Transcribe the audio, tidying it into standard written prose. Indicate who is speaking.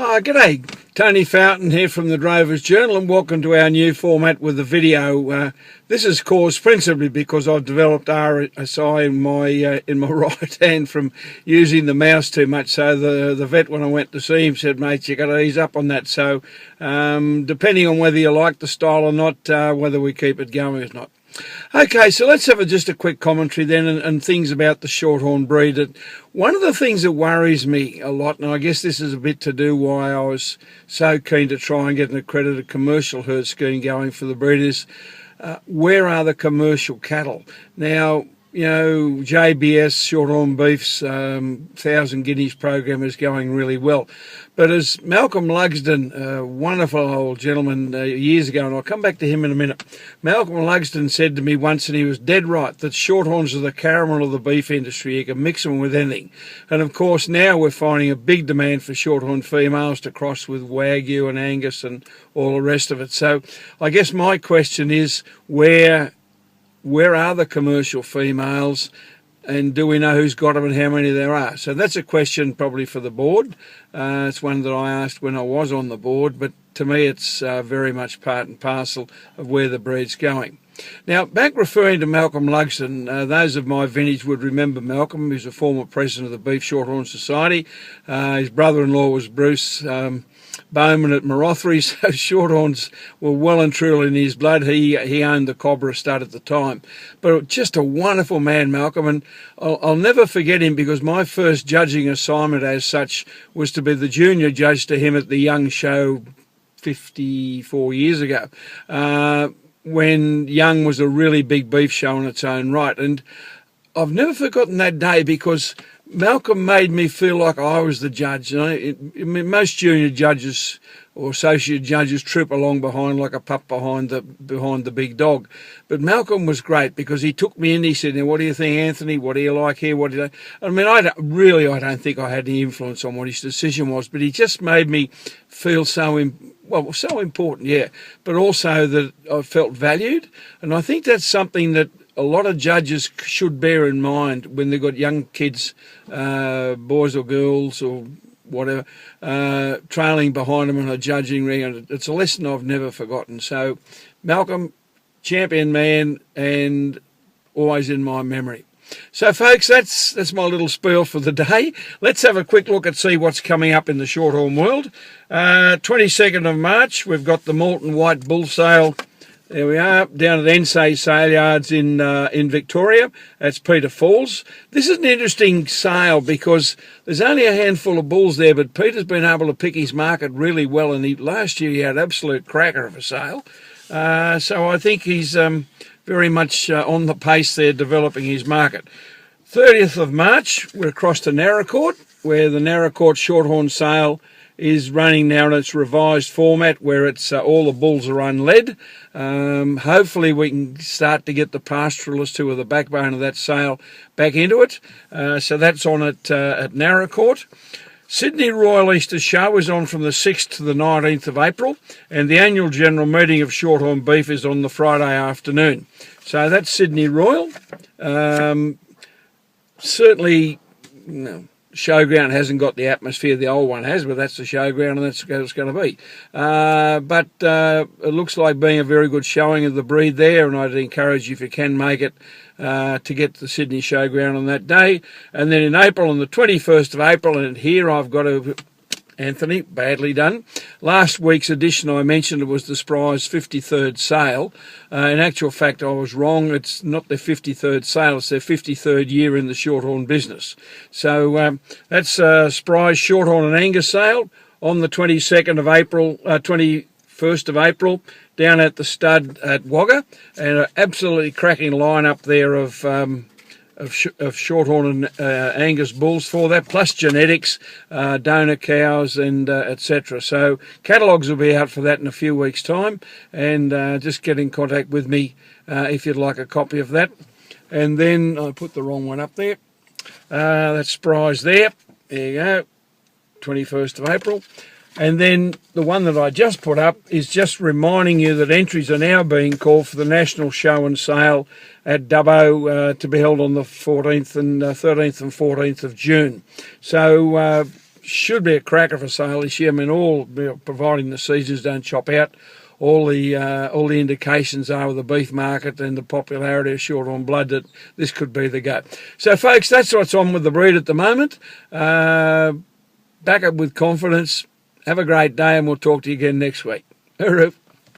Speaker 1: G'day, Tony Fountain here from the Drovers Journal, and welcome to our new format with the video. This is caused principally because I've developed RSI in my right hand from using the mouse too much. So the vet, when I went to see him, said, "Mate, you got to ease up on that." So depending on whether you like the style or not, whether we keep it going or not. Okay, so let's have just a quick commentary then and things about the Shorthorn breed. One of the things that worries me a lot, and I guess this is a bit to do why I was so keen to try and get an accredited commercial herd scheme going for the breed, is where are the commercial cattle? Now, you know, JBS, Shorthorn Beef's 1,000 Guineas program is going really well. But as Malcolm Lugsden, a wonderful old gentleman years ago, and I'll come back to him in a minute, Malcolm Lugsden said to me once, and he was dead right, that Shorthorns are the caramel of the beef industry. You can mix them with anything. And of course now we're finding a big demand for Shorthorn females to cross with Wagyu and Angus and all the rest of it. So I guess my question is, where are the commercial females, and do we know who's got them and how many there are? So that's a question probably for the board. It's one that I asked when I was on the board, but to me it's very much part and parcel of where the breed's going. Now, back referring to Malcolm Lugsden, those of my vintage would remember Malcolm. He was a former president of the Beef Shorthorn Society. His brother-in-law was Bruce Bowman at Marothry, so Shorthorns were well and truly in his blood. He owned the Cobra stud at the time. But just a wonderful man, Malcolm, and I'll never forget him because my first judging assignment as such was to be the junior judge to him at the Young Show 54 years ago, when Young was a really big beef show in its own right. And I've never forgotten that day because Malcolm made me feel like I was the judge. You know, most junior judges or associate judges trip along behind like a pup behind the big dog. But Malcolm was great because he took me in. He said, "Now, what do you think, Anthony? What do you like here? What do you?" I mean, I don't think I had any influence on what his decision was, but he just made me feel so important, yeah. But also that I felt valued, and I think that's something that a lot of judges should bear in mind when they've got young kids, boys or girls or whatever, trailing behind them on a judging ring. And it's a lesson I've never forgotten. So, Malcolm, champion man and always in my memory. So, folks, that's my little spiel for the day. Let's have a quick look and see what's coming up in the Shorthorn world. 22nd of March, we've got the Moulton White Bull Sale. There we are, down at Ensay Sale Yards in Victoria. That's Peter Falls. This is an interesting sale because there's only a handful of bulls there, but Peter's been able to pick his market really well, and last year he had an absolute cracker of a sale. So I think he's very much on the pace there, developing his market. 30th of March, we're across to Naracoorte, where the Naracoorte Shorthorn Sale is running now in its revised format where it's all the bulls are unled. Hopefully we can start to get the pastoralists, who are the backbone of that sale, back into it. So that's on at Naracoorte. Sydney Royal Easter Show is on from the 6th to the 19th of April, and the annual general meeting of Shorthorn Beef is on the Friday afternoon. So that's Sydney Royal. Certainly, showground hasn't got the atmosphere the old one has, but that's the showground and that's what it's going to be. But it looks like being a very good showing of the breed there, and I'd encourage you, if you can make it, to get to the Sydney showground on that day. And then in April, on the 21st of April, and here I've got to, Anthony, badly done. Last week's edition I mentioned it was the Spry's 53rd sale. In actual fact, I was wrong. It's not their 53rd sale, it's their 53rd year in the Shorthorn business. So that's Spry's Shorthorn and Angus sale on the 22nd of April, 21st of April, down at the stud at Wagga, and an absolutely cracking lineup there of Shorthorn and Angus bulls for that, plus genetics, donor cows, and etc. So catalogues will be out for that in a few weeks' time, and just get in contact with me if you'd like a copy of that. And then I put the wrong one up there. That's Spry's there. There you go, 21st of April. And then the one that I just put up is just reminding you that entries are now being called for the National Show and Sale at Dubbo to be held on the 14th and 13th and 14th of June. So should be a cracker for sale this year. I mean, providing the seasons don't chop out. All the indications are with the beef market and the popularity of Shorthorn Blood that this could be the go. So, folks, that's what's on with the breed at the moment. Back up with confidence. Have a great day, and we'll talk to you again next week. Hooroo.